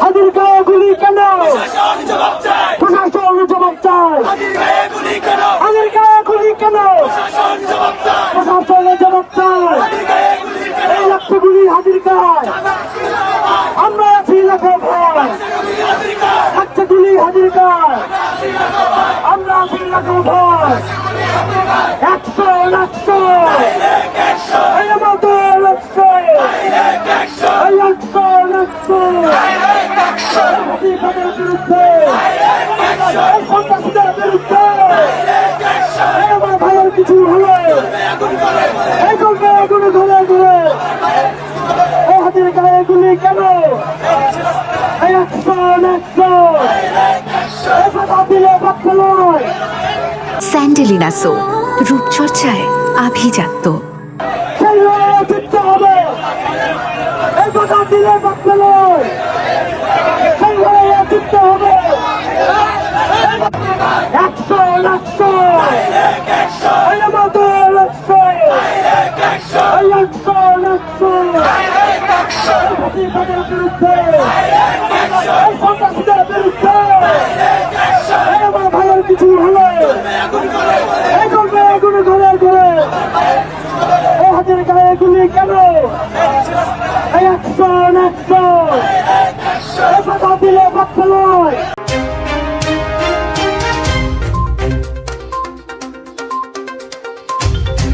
হাজির গায়ে গুলি কেন? প্রশাসন জবাব চায়। হাজির গায়ে গুলি কেন? প্রশাসন জবাব চায়। এই লাখো গুলি হাজির গায়ে, আমরা আছি লাখো ভয়। লাখো গুলি হাজির গায়ে, আমরা আছি লাখো ভয়। 100 100 এই আমাদের লক্ষ্য। এই 100 100 হাজির বিরুদ্ধে, এই সন্ত্রাসীদের বিরুদ্ধে, এই আমার ভাইয়ের কিছু হলে এই করবে এগুলো ধরে ধরে। এই হাজির গায়ে গুলি কেন? এই 100 100 এই কথা দিলে বাক্য নয়। স্যান্ডেলিনা সো, রূপচর্চায় আভিজাত্য। সেই লড়াইয়ে জিততে হবে, এই কথা দিলে বাক্য নয়। সেই লড়াইয়ে জিততে হবে। 100 100 এই আমাদের লক্ষ্য। এই 100 100 হাজির বিরুদ্ধে, এই সন্ত্রাসীদের বিরুদ্ধে, এই আমার ভাইয়ের কিছু হলে এই করবে এগুলো ধরে ধরে। এই হাজির গায়ে গুলি কেন? এই 100 100 এই কথা দিলে বাক্য নয়।